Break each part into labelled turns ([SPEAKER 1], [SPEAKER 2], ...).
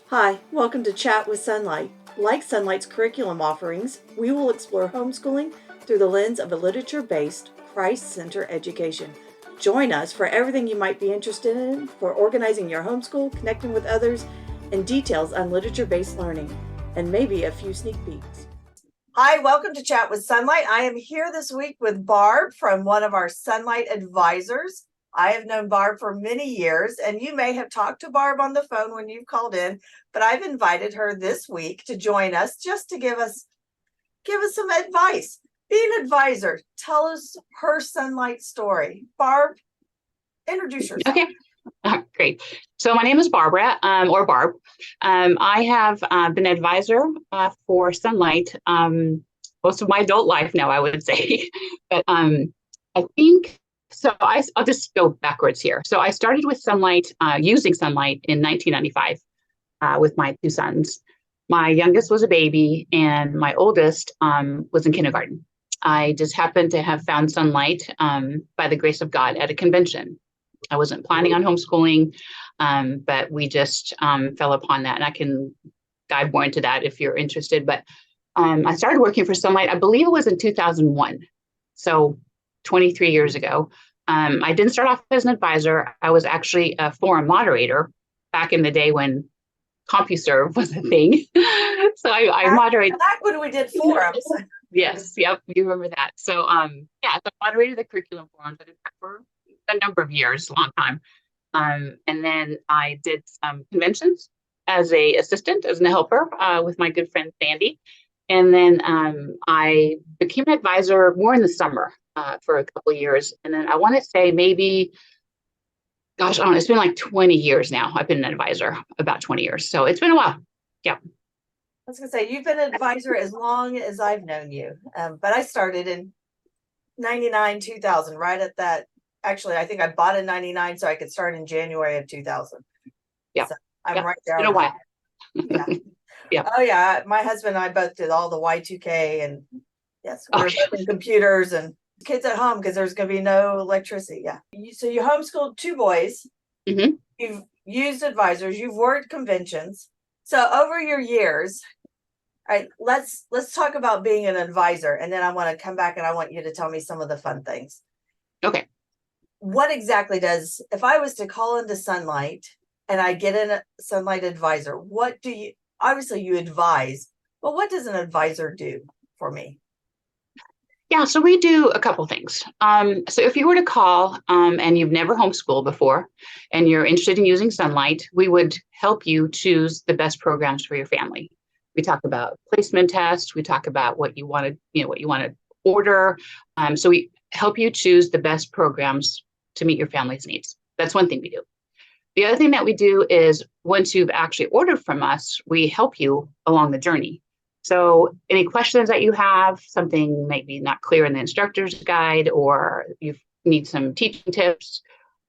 [SPEAKER 1] Hi, welcome to Chat with Sonlight. Like Sonlight's curriculum offerings, we will explore homeschooling through the lens of a literature-based, Christ-centered education. Join us for everything you might be interested in for organizing your homeschool, connecting with others, and details on literature-based learning, and maybe a few sneak peeks. Hi, welcome to Chat with Sonlight. I am here this week with Barb from one of our Sonlight Advisors. I have known Barb for many years, and you may have talked to Barb on the phone when you've called in, but I've invited her this week to join us just to give us some advice. Be an advisor. Tell us her Sonlight story. Barb, introduce yourself.
[SPEAKER 2] Okay. Great. So my name is Barbara, or Barb. I have been an advisor for Sonlight most of my adult life now, I would say. But I think, so I'll just go backwards here. So I started with Sonlight, using Sonlight in 1995 with my two sons. My youngest was a baby, and my oldest was in kindergarten. I just happened to have found Sonlight by the grace of God at a convention. I wasn't planning on homeschooling, but we just fell upon that. And I can dive more into that if you're interested. But I started working for Sonlight, I believe it was in 2001. So 23 years ago. I didn't start off as an advisor. I was actually a forum moderator back in the day when CompuServe was a thing. So I moderated.
[SPEAKER 1] Back when we did forums.
[SPEAKER 2] Yes, yep, you remember that. So so I moderated the curriculum forums. I did that for a number of years, a long time. And then I did some conventions as a assistant, as a helper with my good friend Sandy. And then I became an advisor more in the summer for a couple of years. And then I want to say maybe, gosh, I don't know, it's been like 20 years now. I've been an advisor, about 20 years. So it's been a while. Yeah.
[SPEAKER 1] I was going to say, you've been an advisor as long as I've known you. But I started in 99, 2000, right at that. Actually, I think I bought in 99 so I could start in January of 2000.
[SPEAKER 2] Yeah.
[SPEAKER 1] So I'm right
[SPEAKER 2] It's
[SPEAKER 1] there.
[SPEAKER 2] been a while.
[SPEAKER 1] Yeah.
[SPEAKER 2] Yeah.
[SPEAKER 1] Oh, yeah. My husband and I both did all the Y2K, and yes, we were in computers and kids at home because there's going to be no electricity. Yeah. So you homeschooled two boys.
[SPEAKER 2] Mm-hmm.
[SPEAKER 1] You've used advisors. You've worked conventions. So over your years, all right, let's talk about being an advisor, and then I want to come back and I want you to tell me some of the fun things.
[SPEAKER 2] Okay.
[SPEAKER 1] What exactly does, if I was to call into Sonlight and I get in a Sonlight advisor, what do you, obviously you advise, but what does an advisor do for me?
[SPEAKER 2] Yeah, so we do a couple things. So if you were to call and you've never homeschooled before and you're interested in using Sonlight, we would help you choose the best programs for your family. We talk about placement tests. We talk about what you want to order. So we help you choose the best programs to meet your family's needs. That's one thing we do. The other thing that we do is once you've actually ordered from us, we help you along the journey. So any questions that you have, something maybe not clear in the instructor's guide, or you need some teaching tips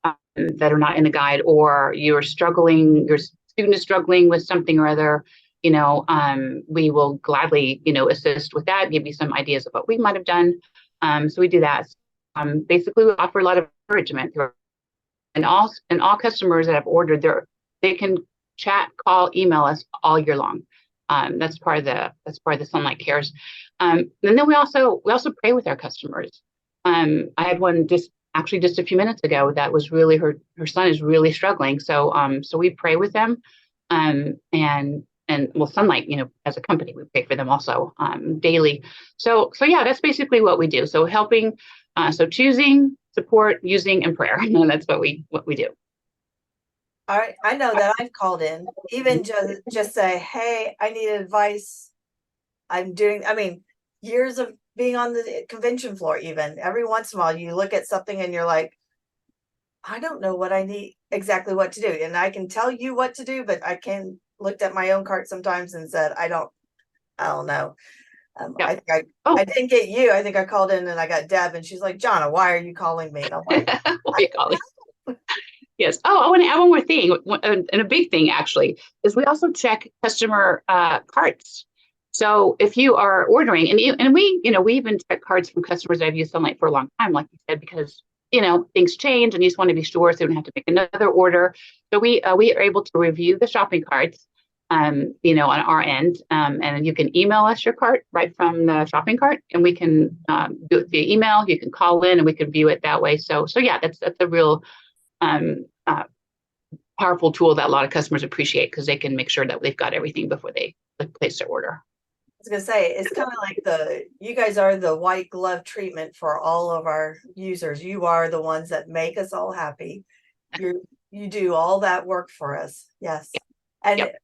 [SPEAKER 2] that are not in the guide, or your student is struggling with something or other, we will gladly, assist with that, give you some ideas of what we might have done. So we do that. Basically, we offer a lot of encouragement, and all customers that have ordered, they can chat, call, email us all year long. That's part of the Sonlight Cares. And then we also pray with our customers. I had one just a few minutes ago that was really her son is really struggling. So we pray with them. And well, Sonlight, as a company, we pray for them also daily. So yeah, that's basically what we do. So helping, so choosing, support, using, and prayer. And that's what we do.
[SPEAKER 1] All right. I know that I've called in, even just say, hey, I need advice. Years of being on the convention floor, even every once in a while, you look at something and you're like, I don't know what I need, exactly what to do. And I can tell you what to do, but I looked at my own cart sometimes and said, I don't know.
[SPEAKER 2] Yeah.
[SPEAKER 1] I didn't get you. I think I called in and I got Deb, and she's like, Jonna, why are you calling me? And I'm like,
[SPEAKER 2] why are you calling? Yes. Oh, I want to add one more thing, and a big thing actually is we also check customer carts. So if you are ordering, and we even check cards from customers that have used Sonlight for a long time, like you said, because things change and you just want to be sure so you don't have to make another order. So we are able to review the shopping carts on our end. And you can email us your cart right from the shopping cart, and we can do it via email. You can call in, and we can view it that way. So yeah, that's a real powerful tool that a lot of customers appreciate because they can make sure that they've got everything before they place their order.
[SPEAKER 1] I was gonna say, it's kind of like you guys are the white glove treatment for all of our users. You are the ones that make us all happy. You do all that work for us. Yes. And
[SPEAKER 2] Yep.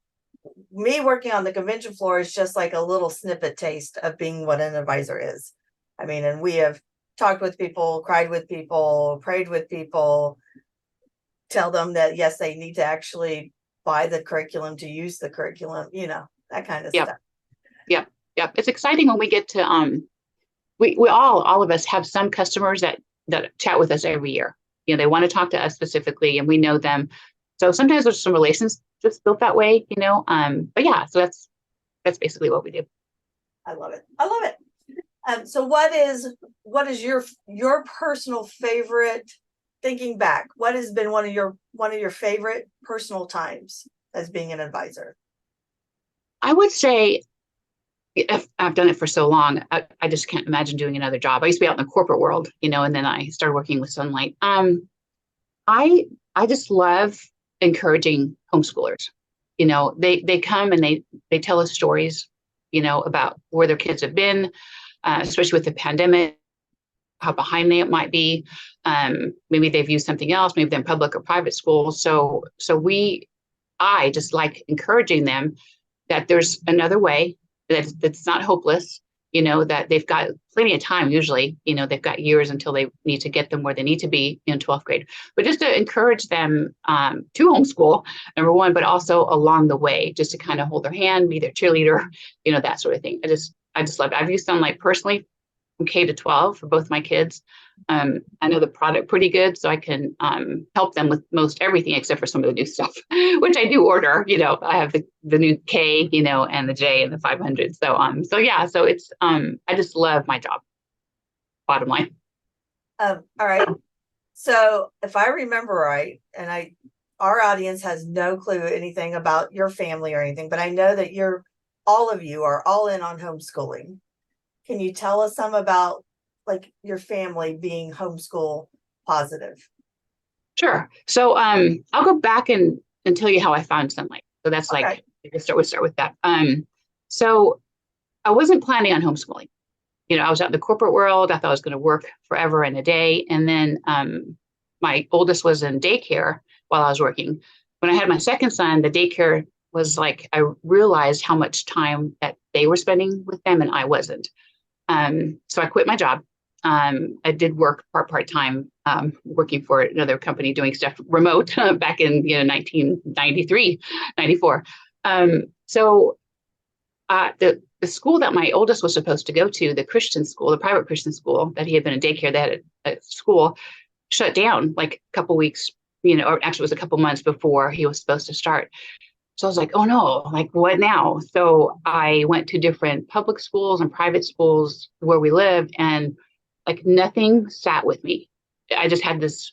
[SPEAKER 1] Me working on the convention floor is just like a little snippet taste of being what an advisor is. I mean, and we have talked with people, cried with people, prayed with people, tell them that yes, they need to actually buy the curriculum to use the curriculum, that kind of
[SPEAKER 2] Yep.
[SPEAKER 1] stuff.
[SPEAKER 2] Yep. It's exciting when we get to we all of us have some customers that chat with us every year. They want to talk to us specifically, and we know them. So sometimes there's some relations just built that way, but yeah, so that's basically what we do.
[SPEAKER 1] I love it. So what is your personal favorite, thinking back, what has been one of your favorite personal times as being an advisor?
[SPEAKER 2] I would say, if I've done it for so long, I just can't imagine doing another job. I used to be out in the corporate world, and then I started working with Sonlight. I just love encouraging homeschoolers. They come and they tell us stories, about where their kids have been, especially with the pandemic, how behind they might be. Maybe they've used something else, maybe they're in public or private school. So I just like encouraging them that there's another way, that's not hopeless, that they've got plenty of time. Usually, they've got years until they need to get them where they need to be in 12th grade, but just to encourage them to homeschool, number one, but also along the way, just to kind of hold their hand, be their cheerleader, that sort of thing. I just love it. I've used Sonlight personally from K to 12 for both my kids. I know the product pretty good, so I can help them with most everything except for some of the new stuff, which I do order. I have the new K, and the J and the 500. So yeah, so it's I just love my job. Bottom line.
[SPEAKER 1] All right. So if I remember right, and our audience has no clue anything about your family or anything, but I know that all of you are all in on homeschooling. Can you tell us some about like your family being homeschool positive?
[SPEAKER 2] Sure. So I'll go back and tell you how I found Sonlight. So that's
[SPEAKER 1] Okay.
[SPEAKER 2] like, we'll start with that. So I wasn't planning on homeschooling. I was out in the corporate world. I thought I was going to work forever and a day. And then my oldest was in daycare while I was working. When I had my second son, the daycare was like, I realized how much time that they were spending with them and I wasn't. So I quit my job. I did work part-time, working for another company doing stuff remote back in 1993, 94. So the school that my oldest was supposed to go to, the Christian school, the private Christian school that he had been in daycare, that at school shut down like a couple weeks, or actually it was a couple months before he was supposed to start. So I was like, oh no, like what now? So I went to different public schools and private schools where we lived, and like nothing sat with me. I just had this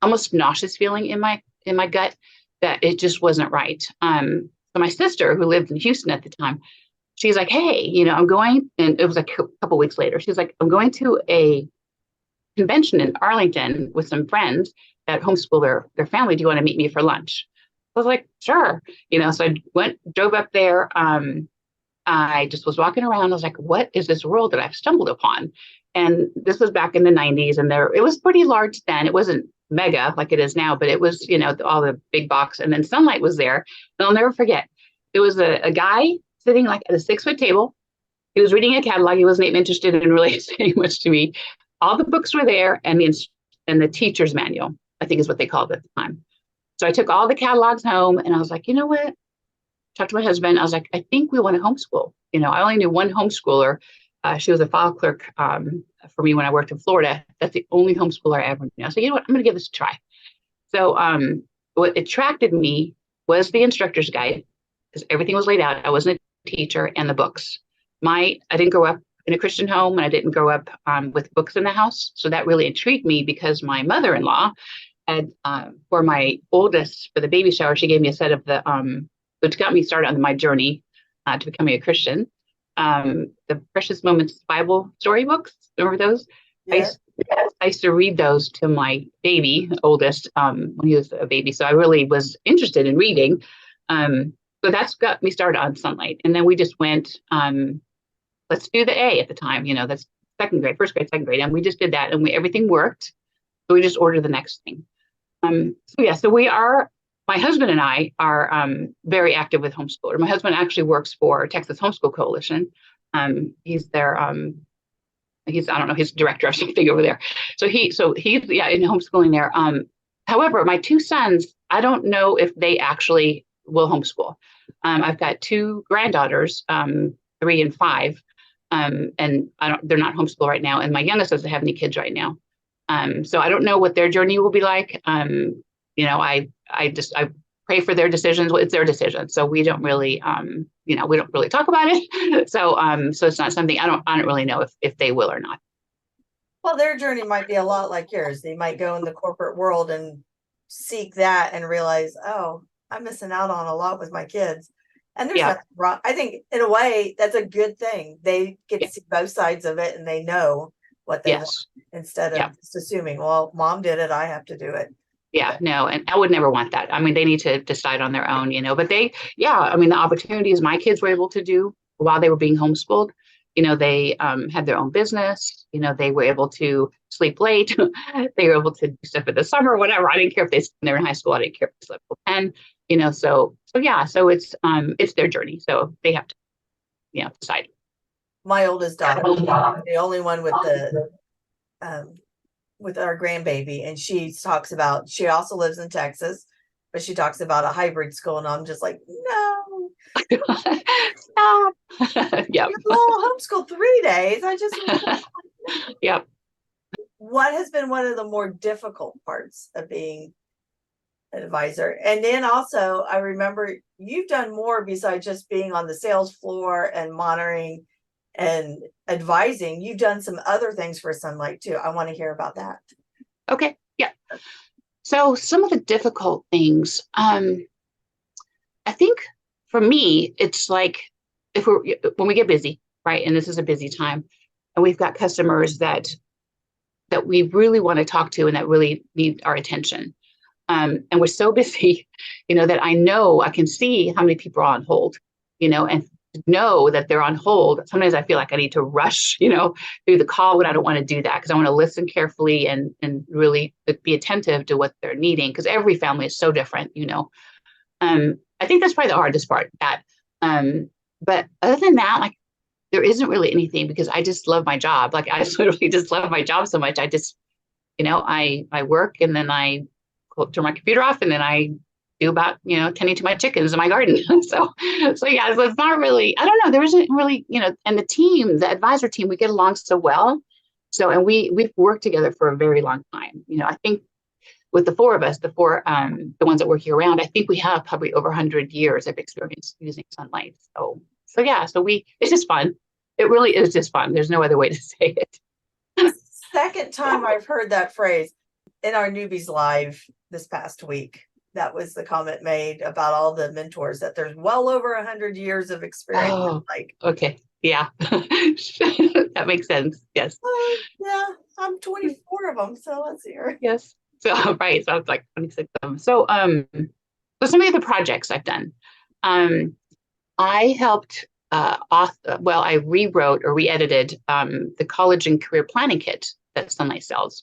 [SPEAKER 2] almost nauseous feeling in my gut that it just wasn't right. So my sister, who lived in Houston at the time, she's like, hey, I'm going, and it was like a couple weeks later. She's like, I'm going to a convention in Arlington with some friends that homeschool their family. Do you want to meet me for lunch? I was like, sure. So I drove up there. I just was walking around. I was like, what is this world that I've stumbled upon? And this was back in the 90s, and it was pretty large then. It wasn't mega like it is now, but it was, all the big box. And then Sonlight was there. And I'll never forget. It was a guy sitting like at a 6-foot table. He was reading a catalog. He wasn't even interested in really saying much to me. All the books were there, and the teacher's manual, I think is what they called it at the time. So I took all the catalogs home, and I was like, you know what? Talked to my husband. I was like, I think we want to homeschool. I only knew one homeschooler. She was a file clerk for me when I worked in Florida. That's the only homeschooler I ever knew. I said, you know what? I'm going to give this a try. So what attracted me was the instructor's guide, because everything was laid out. I wasn't a teacher, and the books. I didn't grow up in a Christian home, and I didn't grow up with books in the house. So that really intrigued me, because my mother-in-law had, for my oldest, for the baby shower, she gave me a set of the which got me started on my journey to becoming a Christian. The Precious Moments Bible storybooks, remember those?
[SPEAKER 1] Yeah.
[SPEAKER 2] I used to read those to my baby, oldest, when he was a baby. So I really was interested in reading. So that's got me started on Sonlight. And then we just went, let's do the A at the time, that's second grade, first grade, second grade. And we just did that and everything worked. So we just ordered the next thing. So my husband and I are very active with homeschooler. My husband actually works for Texas Homeschool Coalition. He's their, I don't know, his director of something over there. So he's in homeschooling there. However, my two sons, I don't know if they actually will homeschool. I've got two granddaughters, 3 and 5, and they're not homeschooled right now. And my youngest doesn't have any kids right now. So I don't know what their journey will be like. I pray for their decisions. Well, it's their decision. So we don't really, we don't really talk about it. So it's not something I don't really know if they will or not.
[SPEAKER 1] Well, their journey might be a lot like yours. They might go in the corporate world and seek that and realize, oh, I'm missing out on a lot with my kids. And there's nothing wrong. I think in a way, that's a good thing. They get to see both sides of it and they know what they want instead of just assuming, well, mom did it, I have to do it.
[SPEAKER 2] Yeah, no, and I would never want that. I mean, they need to decide on their own, but the opportunities my kids were able to do while they were being homeschooled, they had their own business, they were able to sleep late. They were able to do stuff in the summer, whatever. I didn't care if they were in high school. I didn't care if they slept till 10, so it's their journey. So they have to, decide.
[SPEAKER 1] My oldest daughter, the only one with with our grandbaby, and she also lives in Texas, but she talks about a hybrid school, and I'm just like, no,
[SPEAKER 2] stop.
[SPEAKER 1] You're homeschool 3 days. I just
[SPEAKER 2] yep.
[SPEAKER 1] What has been one of the more difficult parts of being an advisor? And then also, I remember you've done more besides just being on the sales floor and monitoring and advising. You've done some other things for Sonlight too. I want to hear about that.
[SPEAKER 2] Okay. Yeah. So some of the difficult things, I think for me, it's like when we get busy, right? And this is a busy time and we've got customers that we really want to talk to and that really need our attention. And we're so busy, that I can see how many people are on hold, and know that they're on hold. Sometimes I feel like I need to rush, through the call, but I don't want to do that because I want to listen carefully and really be attentive to what they're needing because every family is so different, I think that's probably the hardest part. But other than that, like there isn't really anything because I just love my job. Like I literally just love my job so much. I just, I work and then I turn my computer off and then I do about, tending to my chickens in my garden. So it's not really, I don't know. There isn't really, and the advisor team, we get along so well. So, and we've worked together for a very long time. I think with the four of us, the ones that work year round, I think we have probably over 100 years of experience using Sonlight. So it's just fun. It really is just fun. There's no other way to say it.
[SPEAKER 1] Second time I've heard that phrase in our newbies live this past week. That was the comment made about all the mentors that there's well over 100 years of experience.
[SPEAKER 2] Oh, okay. Yeah. That makes sense. Yes.
[SPEAKER 1] Yeah. I'm 24 of them. So let's hear.
[SPEAKER 2] Yes. So, right. So I was like 26 of them. So some of the projects I've done, I helped I rewrote or re-edited the college and career planning kit that Sonlight sells.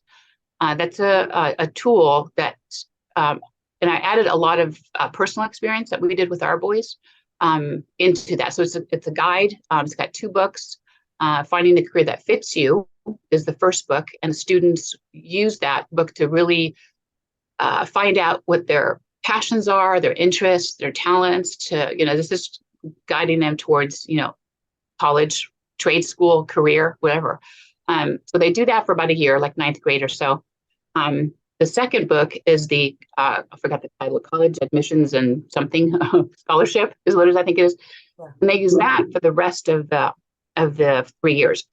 [SPEAKER 2] That's a tool that, and I added a lot of personal experience that we did with our boys into that. So it's a guide. It's got 2 books. Finding the Career That Fits You is the first book, and students use that book to really find out what their passions are, their interests, their talents. This is guiding them towards college, trade school, career, whatever. So they do that for about a year, like 9th grade or so. The second book is I forgot the title, College Admissions and something Scholarship is what it is, I think it is. Yeah. And they use that for the rest of the 3 years.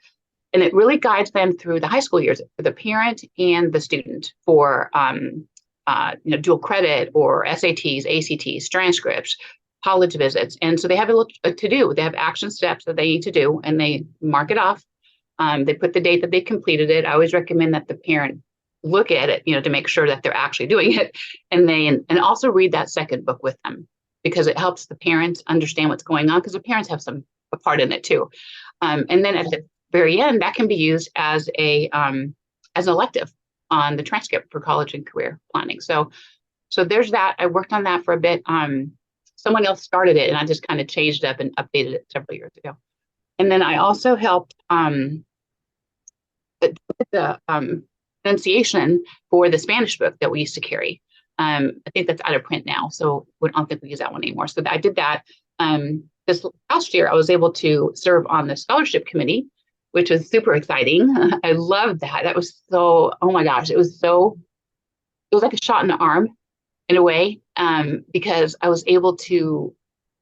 [SPEAKER 2] And it really guides them through the high school years for the parent and the student for dual credit or SATs, ACTs, transcripts, college visits. And so they have a little to do. They have action steps that they need to do, and they mark it off. They put the date that they completed it. I always recommend that the parent look at it, to make sure that they're actually doing it, and also read that second book with them, because it helps the parents understand what's going on, because the parents have a part in it too. And then at the very end, that can be used as an elective on the transcript for college and career planning. So there's that. I worked on that for a bit. Someone else started it, and I just kind of changed up and updated it several years ago. And then I also helped the pronunciation for the Spanish book that we used to carry. I think that's out of print now, so I don't think we use that one anymore. So I did that. This last year, I was able to serve on the scholarship committee, which was super exciting. I loved that. That was so, oh my gosh, it was like a shot in the arm in a way, because I was able to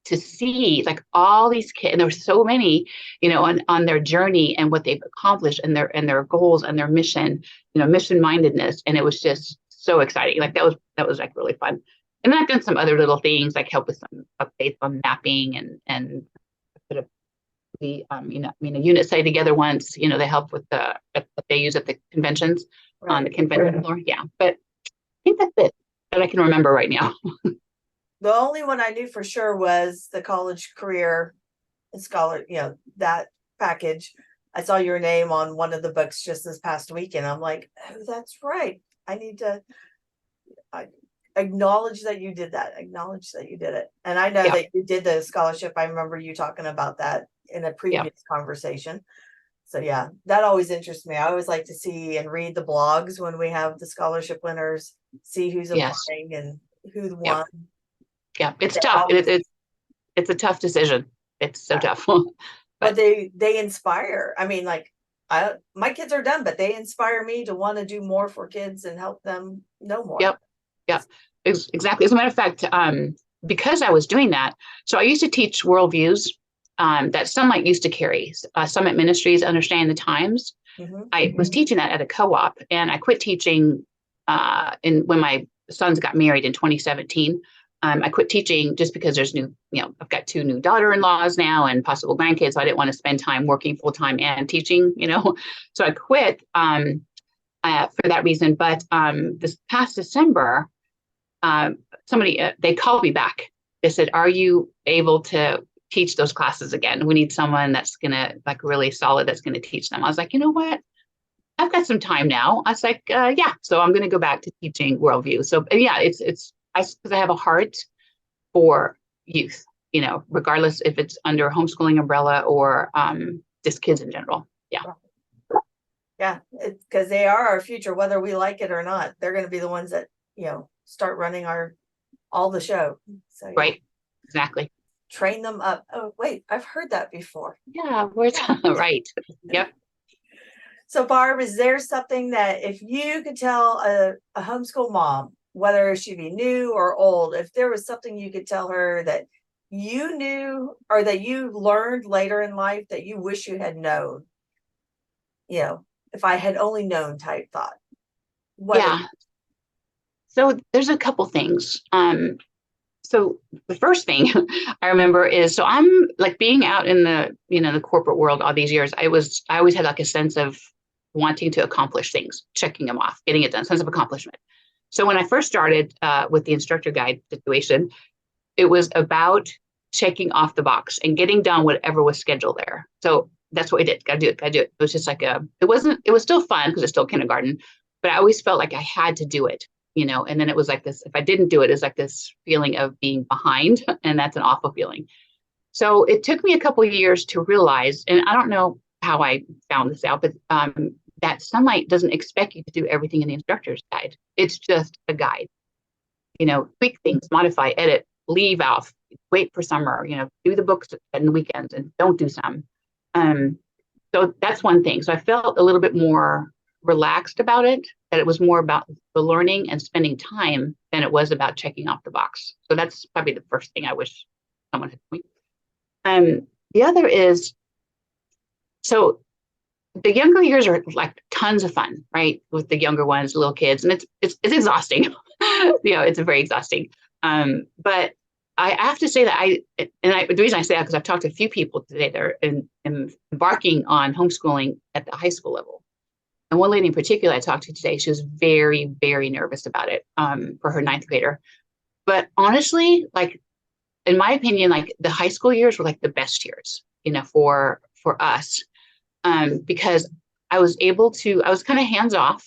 [SPEAKER 2] see like all these kids, and there were so many, on their journey and what they've accomplished, and their goals and their mission, mission mindedness. And it was just so exciting. Like that was like really fun. And then I've done some other little things, like help with some updates on mapping and put a unit study together once. They help with what they use at the conventions, right, on the convention floor. Yeah, but I think that's it that I can remember right now.
[SPEAKER 1] The only one I knew for sure was the college career scholar, that package. I saw your name on one of the books just this past week, and I'm like, oh, that's right. I need to acknowledge that you did that. Acknowledge that you did it. And I know that you did the scholarship. I remember you talking about that in a previous conversation. So yeah, that always interests me. I always like to see and read the blogs when we have the scholarship winners, see who's applying and who won.
[SPEAKER 2] Yeah, it's tough. It's a tough decision. It's so tough.
[SPEAKER 1] But they inspire. I mean, like my kids are done, but they inspire me to want to do more for kids and help them know more.
[SPEAKER 2] Yep. Exactly. As a matter of fact, because I was doing that, so I used to teach worldviews that Sonlight used to carry. Summit Ministries, Understanding the Times. Mm-hmm. I was teaching that at a co-op, and I quit teaching when my sons got married in 2017. I quit teaching just because there's I've got 2 new daughter-in-laws now and possible grandkids. So I didn't want to spend time working full-time and teaching, So I quit for that reason. But this past December, somebody, they called me back. They said, are you able to teach those classes again? We need someone that's going to really solid, that's going to teach them. I was like, you know what? I've got some time now. I was like, yeah. So I'm going to go back to teaching worldview. So yeah, because I have a heart for youth, regardless if it's under a homeschooling umbrella or just kids in general. Yeah.
[SPEAKER 1] Yeah, because they are our future, whether we like it or not. They're going to be the ones that, start running all the show. So, yeah.
[SPEAKER 2] Right. Exactly.
[SPEAKER 1] Train them up. Oh, wait, I've heard that before.
[SPEAKER 2] Yeah, right. Yep.
[SPEAKER 1] So Barb, is there something that if you could tell a homeschool mom, whether she be new or old, if there was something you could tell her that you knew or that you learned later in life that you wish you had known, if I had only known type thought.
[SPEAKER 2] So there's a couple things. So the first thing I remember is, so I'm like being out in the, the corporate world all these years, I always had like a sense of wanting to accomplish things, checking them off, getting it done, sense of accomplishment. So when I first started with the instructor guide situation, it was about checking off the box and getting done whatever was scheduled there. So that's what I did. Got to do it. It was just like it was still fun because it's still kindergarten, but I always felt like I had to do it, and then it was like this, if I didn't do it, it's like this feeling of being behind, and that's an awful feeling. So it took me a couple of years to realize, and I don't know how I found this out, but that Sonlight doesn't expect you to do everything in the instructor's guide. It's just a guide. Tweak things, modify, edit, leave off, wait for summer, do the books in the weekends and don't do some. So that's one thing. So I felt a little bit more relaxed about it, that it was more about the learning and spending time than it was about checking off the box. So that's probably the first thing I wish someone had told me. The other is, so the younger years are like tons of fun, right? With the younger ones, little kids, and it's exhausting. It's very exhausting. But I have to say that the reason I say that because I've talked to a few people today that are embarking on homeschooling at the high school level. And one lady in particular I talked to today, she was very, very nervous about it for her ninth grader. But honestly, like in my opinion, like the high school years were like the best years, for us, because I was kind of hands off.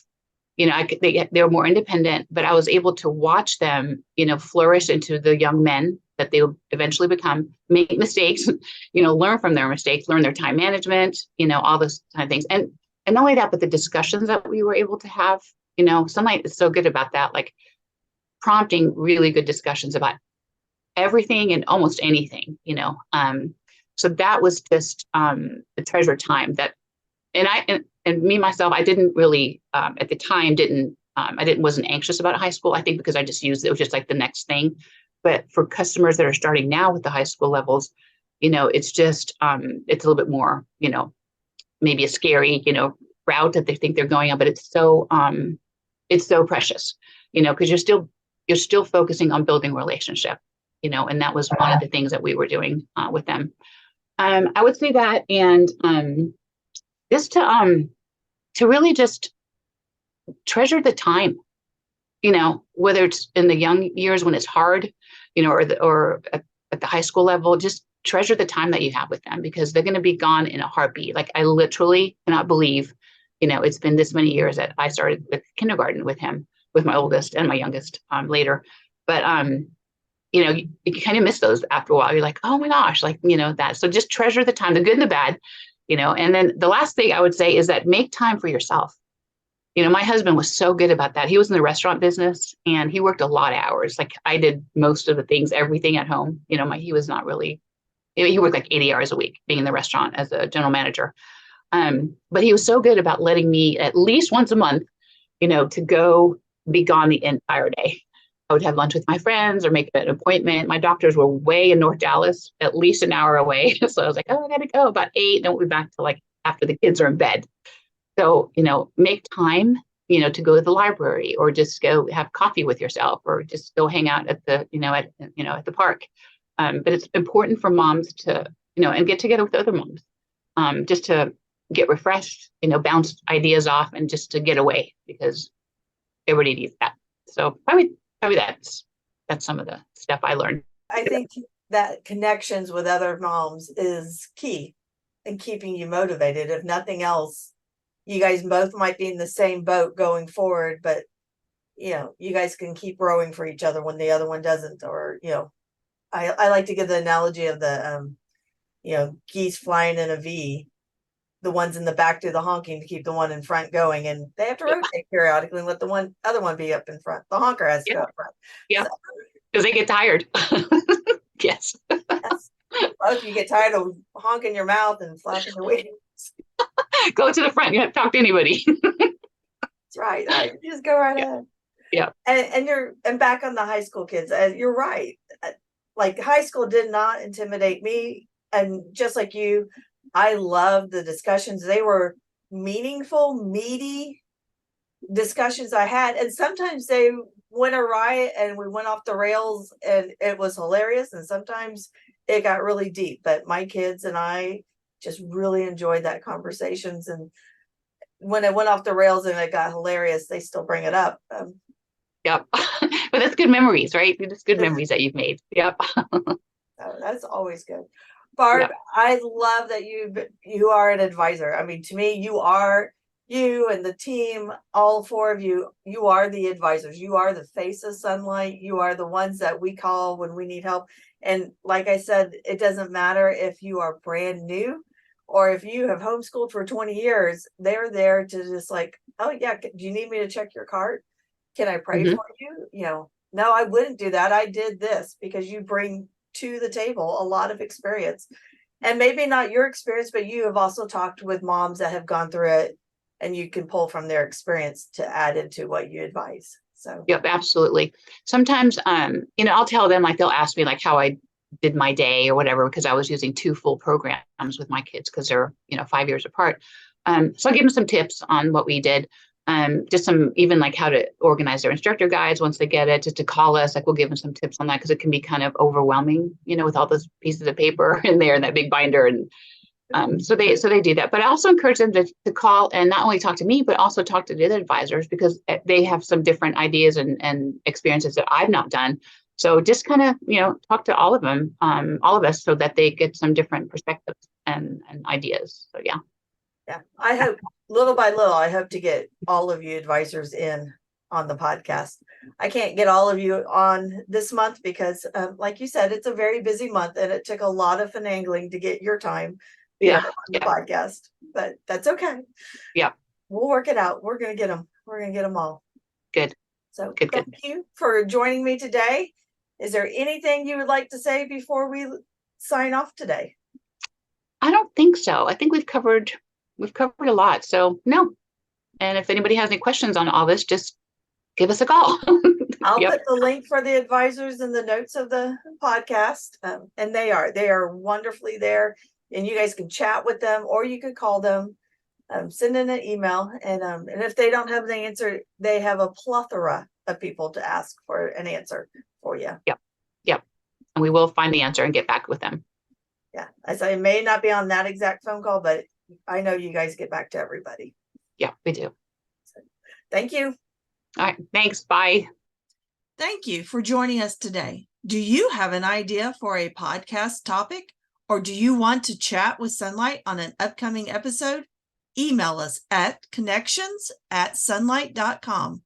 [SPEAKER 2] They were more independent, but I was able to watch them, flourish into the young men that they will eventually become, make mistakes, learn from their mistakes, learn their time management, all those kind of things. And not only that, but the discussions that we were able to have, Sunlight is so good about that, like prompting really good discussions about everything and almost anything, so that was just a treasure time that, and me myself, I didn't really at the time wasn't anxious about high school. I think because I just used it was just like the next thing. But for customers that are starting now with the high school levels, it's just it's a little bit more, maybe a scary, route that they think they're going on, but it's so precious, because you're still focusing on building relationship, and that was one of the things that we were doing with them. I would say that, and just to really just treasure the time, whether it's in the young years when it's hard, or at the high school level, just treasure the time that you have with them because they're going to be gone in a heartbeat. Like I literally cannot believe, it's been this many years that I started with kindergarten with him, with my oldest and my youngest later. But, you kind of miss those after a while. You're like, oh my gosh, like, that. So just treasure the time, the good and the bad, and then the last thing I would say is that make time for yourself. My husband was so good about that. He was in the restaurant business and he worked a lot of hours. Like I did most of the things, everything at home. He was not really, he worked like 80 hours a week being in the restaurant as a general manager. But he was so good about letting me at least once a month, to go be gone the entire day. I would have lunch with my friends or make an appointment. My doctors were way in North Dallas, at least an hour away. So I was like, oh, I got to go about 8. Then we'll be back to like after the kids are in bed. So, make time, to go to the library or just go have coffee with yourself or just go hang out at the, at the park. But it's important for moms to, and get together with other moms, just to get refreshed, bounce ideas off and just to get away because everybody needs that. So probably that's some of the stuff I learned.
[SPEAKER 1] I think that connections with other moms is key in keeping you motivated. If nothing else, you guys both might be in the same boat going forward, but you guys can keep rowing for each other when the other one doesn't. Or I like to give the analogy of the geese flying in a V. The ones in the back do the honking to keep the one in front going, and they have to rotate periodically and let the other one be up in front. The honker has to go up front.
[SPEAKER 2] Yeah, because they get tired. Yes.
[SPEAKER 1] Well, if you get tired of honking your mouth and flapping your wings,
[SPEAKER 2] go to the front. You don't have to talk to anybody.
[SPEAKER 1] That's right. You just go right ahead.
[SPEAKER 2] Yeah.
[SPEAKER 1] And back on the high school kids, you're right. Like high school did not intimidate me, and just like you, I loved the discussions. They were meaningful, meaty discussions I had, and sometimes they went awry and we went off the rails, and it was hilarious. And sometimes it got really deep. But my kids and I just really enjoyed that conversations. And when it went off the rails and it got hilarious, they still bring it up.
[SPEAKER 2] Yep. But that's good memories, right? It's good memories that you've made. Yep.
[SPEAKER 1] That's always good. Barb, yep. I love that you are an advisor. I mean, to me, you and the team, all 4 of you are the advisors. You are the face of Sonlight. You are the ones that we call when we need help. And like I said, it doesn't matter if you are brand new or if you have homeschooled for 20 years, they're there to just like, oh yeah, do you need me to check your cart? Can I pray for you? No, I wouldn't do that. I did this because you bring to the table a lot of experience, and maybe not your experience, but you have also talked with moms that have gone through it, and you can pull from their experience to add into what you advise. So
[SPEAKER 2] yep, absolutely. Sometimes I'll tell them, like they'll ask me like how I did my day or whatever, because I was using 2 full programs with my kids because they're 5 years apart. So I'll give them some tips on what we did. Just some, even like how to organize their instructor guides once they get it, just to call us, like we'll give them some tips on that, because it can be kind of overwhelming, with all those pieces of paper in there and that big binder. And so they do that. But I also encourage them to call and not only talk to me, but also talk to the other advisors, because they have some different ideas and experiences that I've not done. So just kind of, talk to all of them, all of us, so that they get some different perspectives and ideas. So yeah.
[SPEAKER 1] Yeah. I hope little by little, I hope to get all of you advisors in on the podcast. I can't get all of you on this month because, like you said, it's a very busy month and it took a lot of finagling to get your time here on the podcast, but that's okay.
[SPEAKER 2] Yeah.
[SPEAKER 1] We'll work it out. We're going to get them. We're going to get them all.
[SPEAKER 2] Good.
[SPEAKER 1] So thank you for joining me today. Is there anything you would like to say before we sign off today?
[SPEAKER 2] I don't think so. I think we've covered a lot. So no. And if anybody has any questions on all this, just give us a call.
[SPEAKER 1] I'll put the link for the advisors in the notes of the podcast. And they are wonderfully there. And you guys can chat with them, or you could call them, send in an email. And if they don't have the answer, they have a plethora of people to ask for an answer for you.
[SPEAKER 2] Yep. And we will find the answer and get back with them.
[SPEAKER 1] Yeah. I say it may not be on that exact phone call, but I know you guys get back to everybody.
[SPEAKER 2] Yeah, we do.
[SPEAKER 1] So, thank you.
[SPEAKER 2] All right. Thanks. Bye.
[SPEAKER 1] Thank you for joining us today. Do you have an idea for a podcast topic, or do you want to chat with Sonlight on an upcoming episode? Email us at connections@sonlight.com.